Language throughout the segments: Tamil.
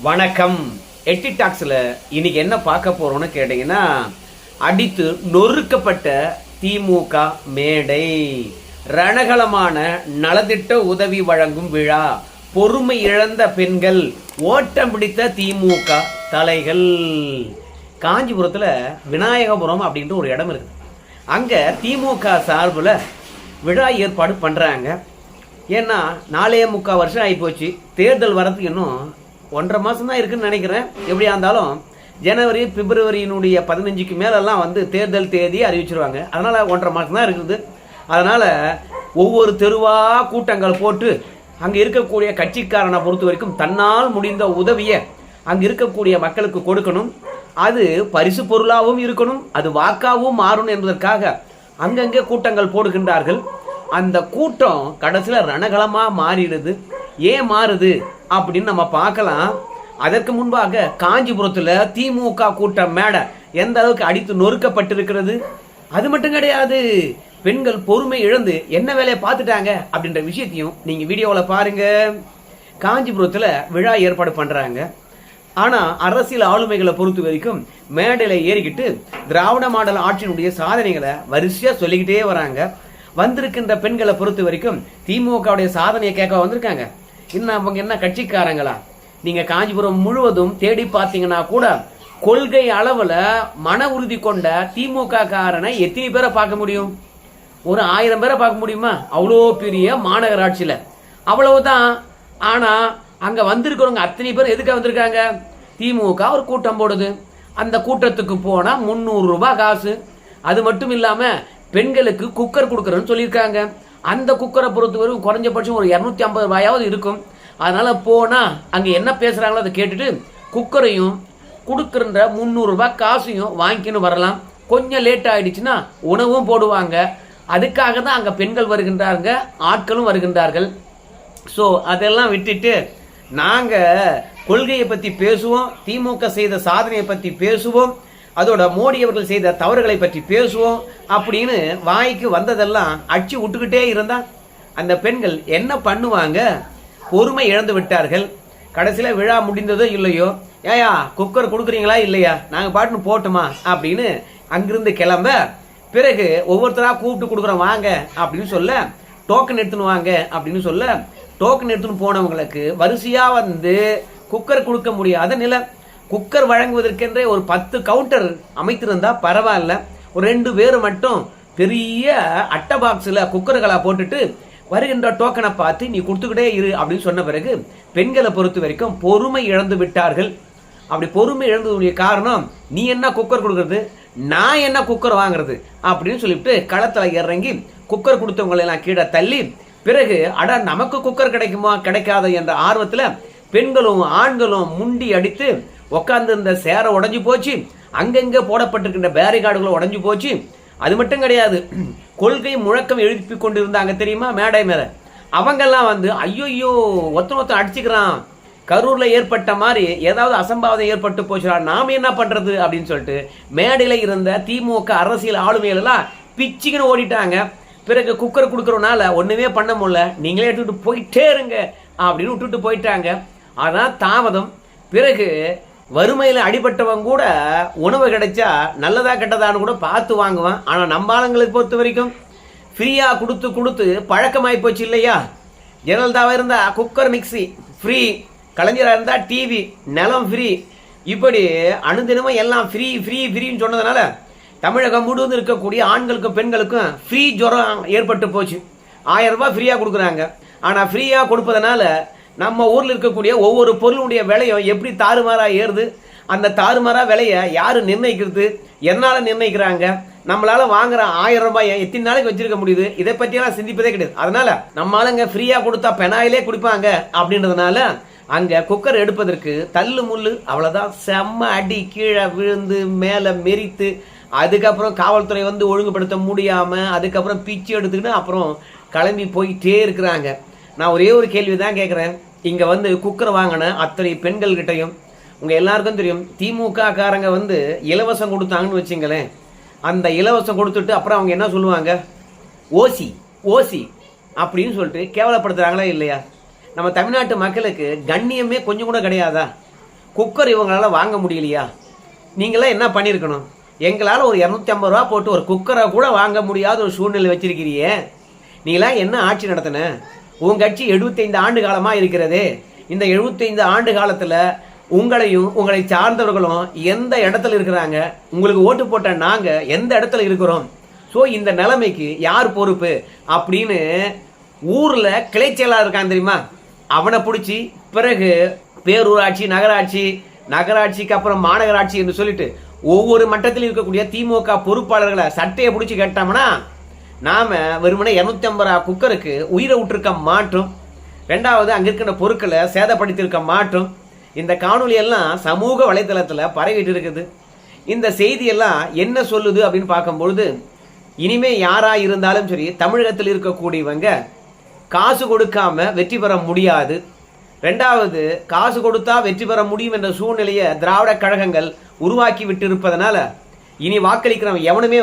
வணக்கம். எட்டி டாக்ஸ்ல இன்னைக்கு என்ன பார்க்க போறோம்னு கேட்டீங்கன்னா, அடித்து நொறுக்கப்பட்ட திமுக மேடை, ரணகளமான நலத்திட்ட உதவி வழங்கும் விழா, பொறுமை இழந்த பெண்கள், ஓட்டம் பிடித்த திமுக தலைகள். காஞ்சிபுரத்துல விநாயகபுரம் அப்படின்ற ஒரு இடம் இருக்கு. அங்க திமுக சார்பில் விழா ஏற்பாடு பண்றாங்க. ஏன்னா 4.25 வருஷம் ஆகிப்போச்சு. தேர்தல் வரதுக்கு இன்னும் 1.5 மாதம் தான் இருக்குன்னு நினைக்கிறேன். எப்படியா இருந்தாலும் ஜனவரி பிப்ரவரியினுடைய 15க்கு மேலெல்லாம் தேர்தல் தேதி அறிவிச்சிருவாங்க. அதனால் 1.5 மாதம் தான் இருக்குது. அதனால் ஒவ்வொரு தெருவாக கூட்டங்கள் போட்டு அங்கே இருக்கக்கூடிய கட்சிக்காரனை பொறுத்த வரைக்கும் தன்னால் முடிந்த உதவியை அங்கே இருக்கக்கூடிய மக்களுக்கு கொடுக்கணும். அது பரிசு பொருளாகவும் இருக்கணும், அது வாக்காகவும் மாறணும் என்பதற்காக அங்கங்கே கூட்டங்கள் போடுகின்றார்கள். அந்த கூட்டம் கடைசியில் ரணகளமாக மாறிடுது. ஏன் மாறுது அப்படின்னு நம்ம பார்க்கலாம். அதற்கு முன்பாக காஞ்சிபுரத்தில் திமுக கூட்டம் மேடை எந்த அளவுக்கு அடித்து நொறுக்கப்பட்டிருக்கிறது. அது மட்டும் கிடையாது, பெண்கள் பொறுமை இழந்து என்ன வேலையை பார்த்துட்டாங்க அப்படின்ற விஷயத்தையும் நீங்க வீடியோவில் பாருங்க. காஞ்சிபுரத்தில் விழா ஏற்பாடு பண்றாங்க. ஆனா அரசியல் ஆளுமைகளை பொறுத்த வரைக்கும் மேடையில ஏறிக்கிட்டு திராவிட மாடல் ஆட்சியினுடைய சாதனைகளை வரிசையா சொல்லிக்கிட்டே வராங்க. வந்திருக்கின்ற பெண்களை பொறுத்த வரைக்கும் திமுகவுடைய சாதனையை கேட்க வந்திருக்காங்க. இன்னும் அவங்க என்ன கட்சிக்காரங்களா? நீங்க காஞ்சிபுரம் முழுவதும் தேடி பார்த்தீங்கன்னா கூட கொள்கை அளவுல மன உறுதி கொண்ட திமுக காரனை எத்தனை பேரை பார்க்க முடியும்? ஒரு 1000 பேரை பார்க்க முடியுமா? அவ்வளோ பெரிய மாநகராட்சியில அவ்வளவுதான். ஆனா அங்க வந்திருக்கிறவங்க அத்தனை பேர் எதுக்காக வந்திருக்காங்க? திமுக ஒரு கூட்டம் போடுது. அந்த கூட்டத்துக்கு போனா 300 ரூபாய் காசு. அது மட்டும் இல்லாம பெண்களுக்கு குக்கர் கொடுக்கறன்னு சொல்லியிருக்காங்க. அந்த குக்கரை பொறுத்தவரை குறைஞ்சபட்சம் ஒரு 250 ரூபாயாவது இருக்கும். அதனால போனா அங்க என்ன பேசுறாங்களோ அதை கேட்டுட்டு குக்கரையும் கொடுக்குற 300 ரூபாய் காசையும் வாங்கிக்கின்னு வரலாம். கொஞ்சம் லேட் ஆயிடுச்சுன்னா உணவும் போடுவாங்க. அதுக்காக தான் அங்க பெண்கள் வருகின்றாங்க, ஆட்களும் வருகின்றார்கள். ஸோ அதெல்லாம் விட்டுட்டு நாங்க கொள்கையை பத்தி பேசுவோம், திமுக செய்த சாதனையை பத்தி பேசுவோம், அதோட மோடி அவர்கள் செய்த தவறுகளை பற்றி பேசுவோம் அப்படின்னு வாய்க்கு வந்ததெல்லாம் அடிச்சு விட்டுக்கிட்டே இருந்தா அந்த பெண்கள் என்ன பண்ணுவாங்க? பொறுமை இழந்து விட்டார்கள். கடைசியில் விழா முடிந்ததோ இல்லையோ, ஏயா குக்கர் கொடுக்குறீங்களா இல்லையா, நாங்கள் பாட்டுன்னு போட்டுமா அப்படின்னு அங்கிருந்து கிளம்ப, பிறகு ஒவ்வொருத்தரா கூப்பிட்டு கொடுக்குறோம் வாங்க அப்படின்னு சொல்ல, டோக்கன் எடுத்துன்னு வாங்க அப்படின்னு சொல்ல, டோக்கன் எடுத்துன்னு போனவங்களுக்கு வரிசையா குக்கர் கொடுக்க முடியாத நிலை. குக்கர் வழங்குவதற்கென்றே ஒரு 10 கவுண்டர் அமைத்திருந்தா பரவாயில்ல. ஒரு 2 பேர் மட்டும் பெரிய அட்டை பாக்ஸில் குக்கர்களை போட்டுட்டு வருகின்ற டோக்கனை பார்த்து நீ கொடுத்துக்கிட்டே இரு அப்படின்னு சொன்ன பிறகு பெண்களை பொறுத்த வரைக்கும் பொறுமை இழந்து விட்டார்கள். அப்படி பொறுமை இழந்ததுடைய காரணம், நீ என்ன குக்கர் கொடுக்கறது, நான் என்ன குக்கர் வாங்குறது அப்படின்னு சொல்லிட்டு களத்தில் இறங்கி குக்கர் கொடுத்தவங்களை எல்லாம் கீழே தள்ளி, பிறகு அட நமக்கு குக்கர் கிடைக்குமா கிடைக்காத என்ற ஆர்வத்தில் பெண்களும் ஆண்களும் முண்டி அடித்து உட்கார்ந்து இருந்த சேரை உடஞ்சி போச்சு. அங்கங்க போடப்பட்டிருக்கின்ற பேரிகார்டுகளும் உடஞ்சி போச்சு. அது மட்டும் கிடையாது, கொள்கை முழக்கம் எழுப்பி கொண்டு இருந்தாங்க தெரியுமா மேடை மேல. அவங்கெல்லாம் ஐயோ ஒருத்தன் அடிச்சுக்கிறான், கரூர்ல ஏற்பட்ட மாதிரி ஏதாவது அசம்பாவிதம் ஏற்பட்டு போச்சுடா, நாம என்ன பண்றது அப்படின்னு சொல்லிட்டு மேடையில இருந்த திமுக அரசியல் ஆளுமைகள் எல்லாம் பிச்சுக்குன்னு ஓடிட்டாங்க. பிறகு குக்கர் கொடுக்கறதுனால ஒண்ணுமே பண்ண முடியல, நீங்களே எடுத்துட்டு போயிட்டே இருங்க அப்படின்னு விட்டுட்டு போயிட்டாங்க. அதான் தாமதம். பிறகு வறுமையில் அடிபட்டவங்க கூட உணவு கிடைச்சா நல்லதா கெட்டதான்னு கூட பார்த்து வாங்குவான். ஆனால் நம்ம ஆளுங்களுக்கு பொறுத்த வரைக்கும் ஃப்ரீயாக கொடுத்து கொடுத்து பழக்கமாகி போச்சு இல்லையா? ஜெயலலிதாவாக இருந்தால் குக்கர் மிக்சி ஃப்ரீ, கலைஞராக இருந்தால் டிவி, நிலம் ஃப்ரீ, இப்படி அனுதினமும் எல்லாம் ஃப்ரீ ஃப்ரீ ஃப்ரீன்னு சொன்னதுனால தமிழகம் முழுவதும் இருக்கக்கூடிய ஆண்களுக்கும் பெண்களுக்கும் ஃப்ரீ ஜுரம் ஏற்பட்டு போச்சு. 1000 ரூபாய் ஃப்ரீயாக கொடுக்குறாங்க. ஆனால் ஃப்ரீயாக கொடுப்பதனால நம்ம ஊரில் இருக்கக்கூடிய ஒவ்வொரு பொருளுடைய விலையும் எப்படி தாறுமாறா ஏறுது. அந்த தாறுமாறா விலையை யாரு நிர்ணயிக்கிறது, என்னால நிர்ணயிக்கிறாங்க? நம்மளால வாங்குற 1000 ரூபாயை எத்தனை நாளைக்கு வச்சிருக்க முடியுது? இதை பற்றியெல்லாம் சிந்திப்பதே கிடையாது. அதனால நம்ம ஆளுங்க ஃப்ரீயா கொடுத்தா பெனாயிலே குடிப்பாங்க அப்படின்றதுனால அங்க குக்கர் எடுப்பதற்கு தள்ளு முள்ளு, அவ்வளவுதான். செம்ம அடி, கீழே விழுந்து மேல மெரித்து, அதுக்கப்புறம் காவல்துறை ஒழுங்குபடுத்த முடியாம அதுக்கப்புறம் பிச்சு எடுத்துக்கிட்டு அப்புறம் கிளம்பி போயிட்டே இருக்கிறாங்க. நான் ஒரே ஒரு கேள்வி தான் கேட்குறேன். இங்கே குக்கர் வாங்கின அத்தனை பெண்கள் கிட்டையும் உங்கள் எல்லாருக்கும் தெரியும், திமுக காரங்க இலவசம் கொடுத்தாங்கன்னு வச்சுங்களேன். அந்த இலவசம் கொடுத்துட்டு அப்புறம் அவங்க என்ன சொல்லுவாங்க? ஓசி ஓசி அப்படின்னு சொல்லிட்டு கேவலப்படுத்துகிறாங்களா இல்லையா? நம்ம தமிழ்நாட்டு மக்களுக்கு கண்ணியமே கொஞ்சம் கூட கிடையாதா? குக்கர் இவங்களால வாங்க முடியலையா? நீங்களாம் என்ன பண்ணியிருக்கணும்? எங்களால் ஒரு 250 ரூபா போட்டு ஒரு குக்கரை கூட வாங்க முடியாத ஒரு சூழ்நிலை வச்சிருக்கிறியே. நீங்களாம் என்ன ஆட்சி நடத்தின? உங்க கட்சி 75 ஆண்டு காலமாக இருக்கிறது. இந்த 75 ஆண்டு காலத்தில் உங்களையும் உங்களை சார்ந்தவர்களும் எந்த இடத்துல இருக்கிறாங்க? உங்களுக்கு ஓட்டு போட்ட நாங்கள் எந்த இடத்துல இருக்கிறோம்? ஸோ இந்த நிலைமைக்கு யார் பொறுப்பு அப்படின்னு ஊரில் கிளை செயலாளர் இருக்கான் தெரியுமா, அவனை பிடிச்சி பிறகு பேரூராட்சி, நகராட்சிக்கு அப்புறம் மாநகராட்சி என்று சொல்லிட்டு ஒவ்வொரு மட்டத்தில் இருக்கக்கூடிய திமுக பொறுப்பாளர்களை சட்டையை பிடிச்சி கேட்டோம்னா நாம வெறுமனே 250 ரூபா குக்கருக்கு உயிரை விட்டுருக்க மாட்டோம். ரெண்டாவது, அங்கே இருக்கிற பொருட்களை சேதப்படுத்தியிருக்க மாட்டோம். இந்த காணொலி எல்லாம் சமூக வலைதளத்தில் பரவிட்டு இருக்குது. இந்த செய்தியெல்லாம் என்ன சொல்லுது அப்படின்னு பார்க்கும்பொழுது, இனிமே யாரா இருந்தாலும் சரி தமிழகத்தில் இருக்கக்கூடியவங்க காசு கொடுக்காம வெற்றி பெற முடியாது. ரெண்டாவது, காசு கொடுத்தா வெற்றி பெற முடியும் என்ற சூழ்நிலையை திராவிட கழகங்கள் உருவாக்கி விட்டு இருப்பதனால இனி வாக்களிக்கிறவன் எவனுமே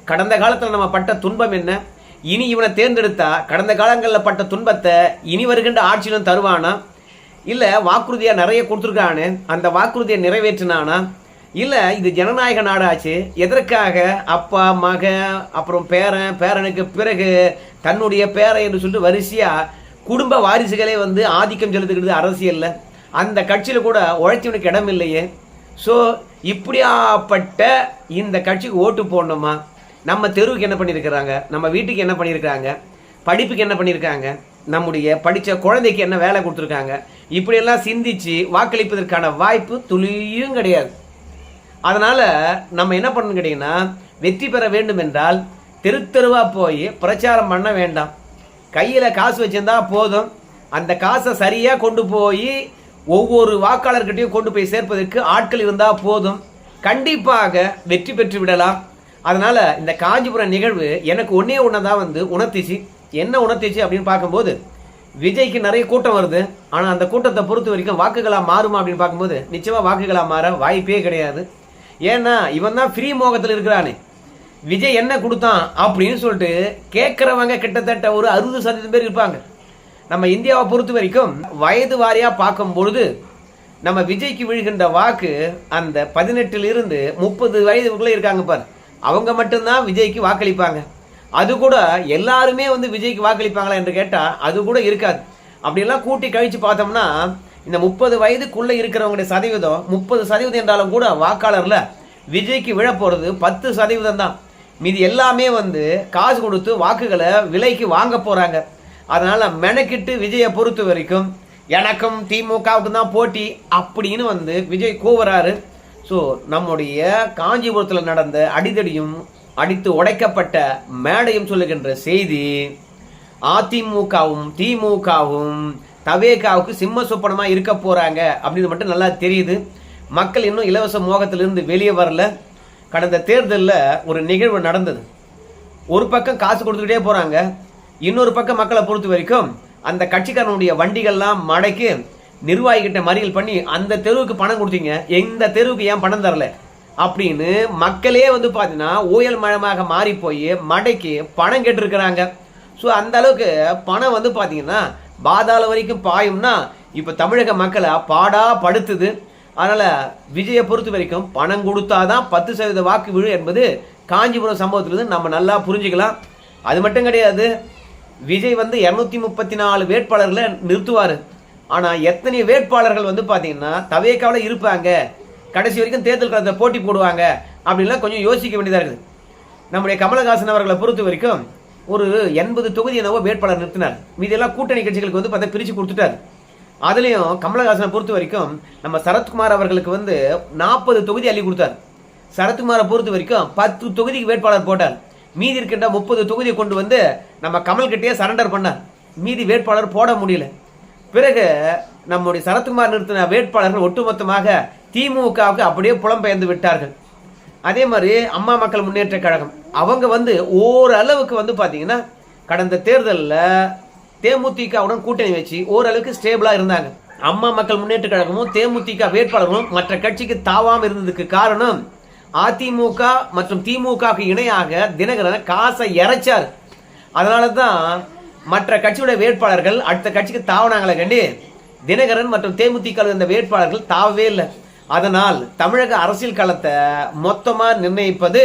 கடந்த காலத்தில் நம்ம பட்ட துன்பம் என்ன, இனி இவனை தேர்ந்தெடுத்தா கடந்த காலங்களில் பட்ட துன்பத்தை இனி வருகின்ற ஆட்சியிலும் தருவானா, இல்லை வாக்குறுதியாக நிறைய கொடுத்துருக்கானு அந்த வாக்குறுதியை நிறைவேற்றினானா, இல்லை இது ஜனநாயக நாடாச்சு எதற்காக அப்பா மகன் அப்புறம் பேரனுக்கு பிறகு தன்னுடைய பேரன் என்று சொல்லிட்டு வரிசையாக குடும்ப வாரிசுகளே ஆதிக்கம் செலுத்துகிறது அரசியல்ல. அந்த கட்சியில் கூட உழைச்சவனுக்கு இடம் இல்லையே. ஸோ இப்படியாப்பட்ட இந்த கட்சிக்கு ஓட்டு போடணுமா? நம்ம தெருவுக்கு என்ன பண்ணியிருக்கிறாங்க, நம்ம வீட்டுக்கு என்ன பண்ணியிருக்காங்க, படிப்புக்கு என்ன பண்ணியிருக்காங்க, நம்முடைய படித்த குழந்தைக்கு என்ன வேலை கொடுத்துருக்காங்க, இப்படியெல்லாம் சிந்திச்சு வாக்களிப்பதற்கான வாய்ப்பு துளியும் கிடையாது. அதனால் நம்ம என்ன பண்ணணும் கேட்டிங்கன்னா, வெற்றி பெற வேண்டும் என்றால் தெரு தெருவாக போய் பிரச்சாரம் பண்ண வேண்டாம். கையில் காசு வச்சிருந்தா போதும். அந்த காசை சரியாக கொண்டு போய் ஒவ்வொரு வாக்காளர்கிட்டையும் கொண்டு போய் சேர்ப்பதற்கு ஆட்கள் இருந்தால் போதும். கண்டிப்பாக வெற்றி பெற்று விடலாம். அதனால் இந்த காஞ்சிபுரம் நிகழ்வு எனக்கு ஒன்றே தான் உணர்த்திச்சு. என்ன உணர்த்திச்சு அப்படின்னு பார்க்கும்போது, விஜய்க்கு நிறைய கூட்டம் வருது. ஆனால் அந்த கூட்டத்தை பொறுத்த வரைக்கும் வாக்குகளாக மாறுமா அப்படின்னு பார்க்கும்போது நிச்சயமாக வாக்குகளாக மாற வாய்ப்பே கிடையாது. ஏன்னா இவன் தான் ஃப்ரீ மோகத்தில் இருக்கிறானே. விஜய் என்ன கொடுத்தான் அப்படின்னு சொல்லிட்டு கேட்குறவங்க கிட்டத்தட்ட ஒரு 60% பேர் இருப்பாங்க. நம்ம இந்தியாவை பொறுத்த வரைக்கும் வயது வாரியாக பார்க்கும் பொழுது நம்ம விஜய்க்கு விழுகின்ற வாக்கு அந்த 18 30 வயதுக்குள்ளே இருக்காங்க பார், அவங்க மட்டும்தான் விஜய்க்கு வாக்களிப்பாங்க. அது கூட எல்லாருமே விஜய்க்கு வாக்களிப்பாங்களா என்று கேட்டால் அது கூட இருக்காது. அப்படியெல்லாம் கூட்டி கழித்து பார்த்தோம்னா இந்த 30 வயதுக்குள்ளே இருக்கிறவங்களுடைய சதவீதம் 30% என்றாலும் கூட வாக்காளரில் விஜய்க்கு விழ போகிறது 10% தான். மீதி எல்லாமே காசு கொடுத்து வாக்குகளை விலைக்கு வாங்க போகிறாங்க. அதனால் மெனக்கிட்டு விஜயை பொறுத்த வரைக்கும் எனக்கும் திமுகவுக்கு தான் போட்டி அப்படின்னு விஜய் கூவுறாரு. ஸோ நம்முடைய காஞ்சிபுரத்தில் நடந்த அடிதடியும் அடித்து உடைக்கப்பட்ட மேடையும் சொல்லுகின்ற செய்தி, அதிமுகவும் திமுகவும் தவேகாவுக்கு சிம்ம சொப்பனமாக இருக்க போகிறாங்க அப்படின்னு மட்டும் நல்லா தெரியுது. மக்கள் இன்னும் இலவச மோகத்திலிருந்து வெளியே வரல. கடந்த தேர்தலில் ஒரு நிகழ்வு நடந்தது. ஒரு பக்கம் காசு கொடுத்துக்கிட்டே போகிறாங்க, இன்னொரு பக்கம் மக்களை பொறுத்த வரைக்கும் அந்த கட்சிக்காரனுடைய வண்டிகள்லாம் மடக்கி நிர்வாகிகிட்ட மறியல் பண்ணி அந்த தெருவுக்கு பணம் கொடுத்தீங்க, எந்த தெருவுக்கு ஏன் பணம் தரல அப்படின்னு மக்களே பார்த்தீங்கன்னா ஊழல் மயமாக மாறி போய் மடக்கி பணம் கேட்டிருக்கிறாங்க. ஸோ அந்த அளவுக்கு பணம் பார்த்தீங்கன்னா பாதாள வரைக்கும் பாயும்னா இப்போ தமிழக மக்களை பாடா படுத்துது. அதனால் விஜயை பொறுத்த வரைக்கும் பணம் கொடுத்தாதான் 10% வாக்கு விழு என்பது காஞ்சிபுரம் சம்பவத்திலிருந்து நம்ம நல்லா புரிஞ்சுக்கலாம். அது மட்டும் கிடையாது, விஜய் 234 வேட்பாளர்களை நிறுத்துவார். ஆனால் எத்தனை வேட்பாளர்கள் பார்த்தீங்கன்னா தவேகாவில் இருப்பாங்க, கடைசி வரைக்கும் தேர்தல் களத்தில் போட்டி போடுவாங்க அப்படின்லாம் கொஞ்சம் யோசிக்க வேண்டியதாக இருக்குது. நம்முடைய கமலஹாசன் அவர்களை பொறுத்த வரைக்கும் ஒரு 80 தொகுதி என்னவோ வேட்பாளர் நிறுத்தினார். மீதெல்லாம் கூட்டணி கட்சிகளுக்கு பார்த்தா பிரித்து கொடுத்துட்டார். அதுலேயும் கமலஹாசனை பொறுத்த வரைக்கும் நம்ம சரத்குமார் அவர்களுக்கு 40 தொகுதி அள்ளி கொடுத்தார். சரத்குமாரை பொறுத்த வரைக்கும் 10 தொகுதிக்கு வேட்பாளர் போட்டார். மீதி இருக்கின்ற 30 தொகுதியை கொண்டு நம்ம கமல்கிட்டே சரண்டர் பண்ணார். மீதி வேட்பாளர் போட முடியல. பிறகு நம்முடைய சரத்குமார் நிறுத்தின வேட்பாளர்கள் ஒட்டுமொத்தமாக திமுகவுக்கு அப்படியே புலம்பெயர்ந்து விட்டார்கள். அதே மாதிரி அம்மா மக்கள் முன்னேற்ற கழகம் அவங்க ஓரளவுக்கு பார்த்தீங்கன்னா கடந்த தேர்தலில் தேமுதிகவுடன் கூட்டணி வச்சு ஓரளவுக்கு ஸ்டேபிளாக இருந்தாங்க. அம்மா மக்கள் முன்னேற்ற கழகமும் தேமுதிக வேட்பாளர்களும் மற்ற கட்சிக்கு தாவாமல் இருந்ததுக்கு காரணம் அதிமுக மற்றும் திமுகவுக்கு இணையாக தினகரன் காசை இறைச்சார். அதனால தான் மற்ற கட்சியுடைய வேட்பாளர்கள் அடுத்த கட்சிக்கு தாவனாங்களை கண்டி தினகரன் மற்றும் தேமுதிக இந்த வேட்பாளர்கள் தாவவே இல்லை. அதனால் தமிழக அரசியல் களத்தை மொத்தமா நிர்ணயிப்பது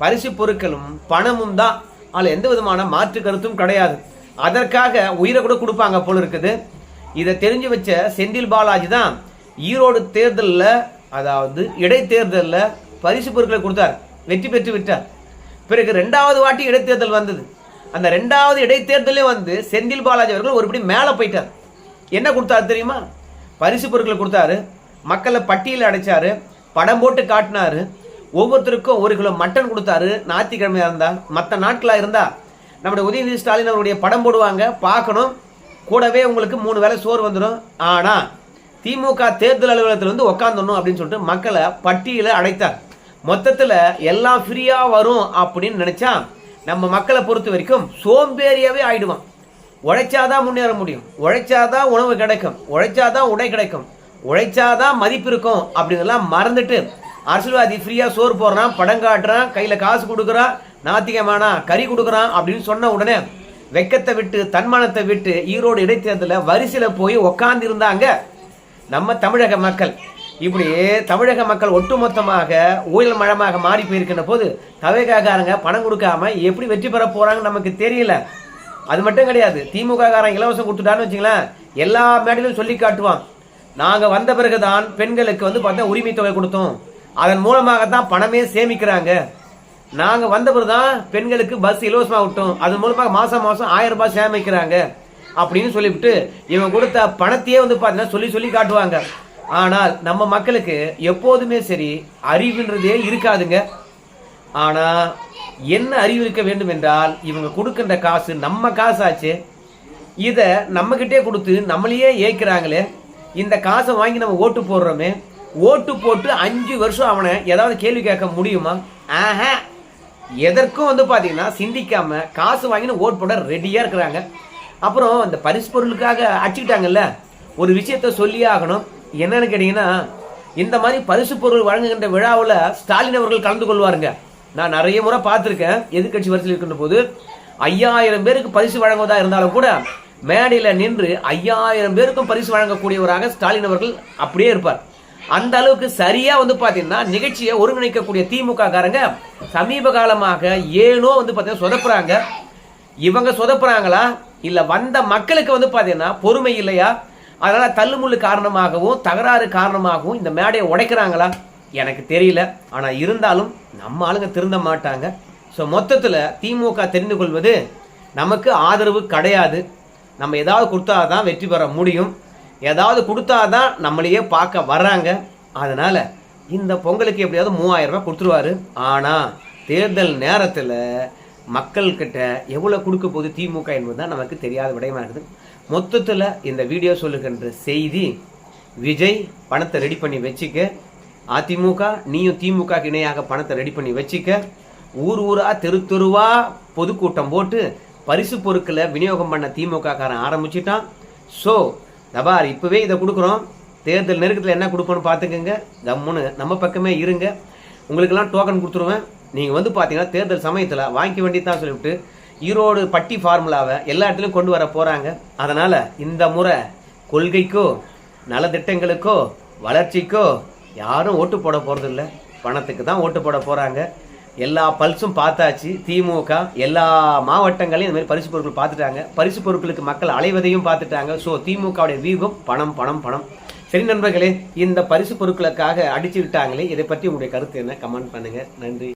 பரிசு பொருட்களும் பணமும் தான். அதில் எந்த விதமான மாற்று கருத்தும் கிடையாது. அதற்காக உயிரை கூட கொடுப்பாங்க போல இருக்குது. இதை தெரிஞ்சு வச்ச செந்தில் பாலாஜி தான் ஈரோடு தேர்தலில், அதாவது இடைத்தேர்தலில் பரிசு பொருட்களை கொடுத்தார், வெற்றி பெற்று விட்டார். பிறகு 2வது வாட்டி இடைத்தேர்தல் வந்தது. அந்த 2வது இடைத்தேர்தலே செந்தில் பாலாஜி அவர்கள் ஒருபடி மேலே போயிட்டார். என்ன கொடுத்தாரு தெரியுமா? பரிசு பொருட்களை கொடுத்தாரு, மக்களை பட்டியலில் அடைச்சாரு, படம் போட்டு காட்டினாரு, ஒவ்வொருத்தருக்கும் 1 கிலோ மட்டன் கொடுத்தாரு. ஞாயிற்றுக்கிழமையா இருந்தா, மற்ற நாட்களாக இருந்தா நம்முடைய உதயநிதி ஸ்டாலின் அவருடைய படம் போடுவாங்க, பார்க்கணும், கூடவே உங்களுக்கு 3 வேளை சோறு வந்துடும். ஆனா திமுக தேர்தல் அலுவலகத்தில் உட்காந்துடணும் அப்படின்னு சொல்லிட்டு மக்களை பட்டியல அடைத்தார். மொத்தத்துல எல்லாம் ஃப்ரீயா வரும் அப்படின்னு நினைச்சா நம்ம மக்களை பொறுத்த வரைக்கும் சோம்பேறியாவே ஆயிடுவான். உழைச்சாதான் முன்னேற முடியும், உழைச்சாதான் உணவு கிடைக்கும், உழைச்சாதான் உடை கிடைக்கும், உழைச்சாதான் மதிப்பு இருக்கும் அப்படிங்கலாம் மறந்துட்டு அரசியல்வாதி ஃப்ரீயா சோறு போடுறான், படம் காட்டுறான், கையில காசு கொடுக்குறான், நாத்திகமானா கறி கொடுக்குறான் அப்படின்னு சொன்ன உடனே வெக்கத்தை விட்டு தன்மானத்தை விட்டு ஈரோடு இடைத்தேர்தலில் வரிசையில போய் உக்காந்து இருந்தாங்க நம்ம தமிழக மக்கள். இப்படி தமிழக மக்கள் ஒட்டுமொத்தமாக ஊழல் மழமாக மாறி போயிருக்கின்ற போது தவேகாரங்க பணம் கொடுக்காம எப்படி வெற்றி பெற போறாங்க நமக்கு தெரியல. அது மட்டும் கிடையாது, திமுக காரன் இலவசம் கொடுத்துட்டான்னு வச்சுங்களேன், எல்லா மேடையிலும் சொல்லி காட்டுவான், நாங்க வந்த பிறகுதான் பெண்களுக்கு பார்த்தா உரிமை தொகை கொடுத்தோம், அதன் மூலமாகத்தான் பணமே சேமிக்கிறாங்க, நாங்க வந்த பிறகுதான் பெண்களுக்கு பஸ் இலவசமா விட்டோம், அதன் மூலமாக மாசம் மாசம் 1000 ரூபாய் சேமிக்கிறாங்க அப்படின்னு சொல்லிவிட்டு இவன் கொடுத்த பணத்தையே பார்த்தீங்கன்னா சொல்லி சொல்லி காட்டுவாங்க. ஆனால் நம்ம மக்களுக்கு எப்போதுமே சரி அறிவுன்றதே இருக்காதுங்க. ஆனா என்ன அறிவு இருக்க வேண்டும் என்றால், இவங்க கொடுக்கின்ற காசு நம்ம காசாச்சு, இத நம்ம கிட்டே கொடுத்து நம்மளையே ஏற்கிறாங்களே, இந்த காசை வாங்கி நம்ம ஓட்டு போடுறோமே, ஓட்டு போட்டு 5 வருஷம் அவனை ஏதாவது கேள்வி கேட்க முடியுமா? எதற்கும் பாத்தீங்கன்னா சிந்திக்காம காசு வாங்கின்னு ஓட்டு போட ரெடியா இருக்கிறாங்க. அப்புறம் இந்த பரிசு பொருளுக்காக அடிச்சுக்கிட்டாங்கல்ல, ஒரு விஷயத்த சொல்லியே ஆகணும். என்னன்னு கேட்டீங்கன்னா, இந்த மாதிரி பரிசு பொருள் வழங்குகின்ற விழாவில் ஸ்டாலின் அவர்கள் கலந்து கொள்வாருங்க. நான் நிறைய முறை பார்த்துருக்கேன். எதிர்கட்சி வரிசையில் இருக்கின்ற போது 5000 பேருக்கு பரிசு வழங்குவதா இருந்தாலும் கூட மேடையில் நின்று 5000 பேருக்கும் பரிசு வழங்கக்கூடியவராக ஸ்டாலின் அவர்கள் அப்படியே இருப்பார். அந்த அளவுக்கு சரியா பாத்தீங்கன்னா நிகழ்ச்சியை ஒருங்கிணைக்கக்கூடிய திமுக காரங்க சமீப காலமாக ஏனோ பாத்தீங்கன்னா சொதப்புறாங்க. இவங்க சொதப்புறாங்களா இல்ல வந்த மக்களுக்கு பாத்தீங்கன்னா பொறுமை இல்லையா, அதனால தள்ளுமுள்ளு காரணமாகவும் தகராறு காரணமாகவும் இந்த மேடையை உடைக்கிறாங்களா எனக்கு தெரியல. ஆனா இருந்தாலும் நம்ம ஆளுங்க திருந்த மாட்டாங்க. ஸோ மொத்தத்தில் திமுக தெரிந்து கொள்வது நமக்கு ஆதரவு கிடையாது. நம்ம ஏதாவது கொடுத்தாதான் வெற்றி பெற முடியும், ஏதாவது கொடுத்தாதான் நம்மளையே பார்க்க வர்றாங்க. அதனால இந்த பொங்கலுக்கு எப்படியாவது 3000 ரூபாய் கொடுத்துருவாரு. ஆனா தேர்தல் நேரத்தில் மக்கள்கிட்ட எவ்வளவு கொடுக்க போகுது திமுக என்பதுதான் நமக்கு தெரியாத விடயமா இருக்குது. மொத்தத்தில் இந்த வீடியோ சொல்லுகின்ற செய்தி, விஜய் பணத்தை ரெடி பண்ணி வச்சுக்க, அதிமுக நீயும் திமுக இணையாக பணத்தை ரெடி பண்ணி வச்சுக்க, ஊர் ஊரா தெரு தெருவா பொதுக்கூட்டம் போட்டு பரிசு பொருட்களை விநியோகம் பண்ண திமுக காரன் ஆரம்பிச்சுட்டான். ஸோ தபார் இப்பவே இதை கொடுக்குறோம், தேர்தல் நெருக்கத்தில் என்ன கொடுப்போன்னு பார்த்துக்கோங்க, கம்முன்னு நம்ம பக்கமே இருங்க. உங்களுக்கெல்லாம் டோக்கன் கொடுத்துருவேன். நீங்கள் பார்த்தீங்கன்னா தேர்தல் சமயத்தில் வாங்கிக்க வேண்டியதான் சொல்லிவிட்டு ஈரோடு பட்டி ஃபார்முலாவை எல்லா இடத்துலையும் கொண்டு வர போகிறாங்க. அதனால் இந்த முறை கொள்கைக்கோ நலத்திட்டங்களுக்கோ வளர்ச்சிக்கோ யாரும் ஓட்டு போட போகிறதில்ல, பணத்துக்கு தான் ஓட்டு போட போகிறாங்க. எல்லா பல்ஸும் பார்த்தாச்சு. திமுக எல்லா மாவட்டங்களையும் இந்த மாதிரி பரிசு பொருட்கள் பார்த்துட்டாங்க, பரிசு பொருட்களுக்கு மக்கள் அலைவதையும் பார்த்துட்டாங்க. ஸோ திமுகவுடைய வியூகம் பணம் பணம் பணம். சரி நண்பர்களே, இந்த பரிசு பொருட்களுக்காக அடிச்சு விட்டாங்களே, இதை பற்றி உங்களுடைய கருத்து என்ன? கமெண்ட் பண்ணுங்க. நன்றி.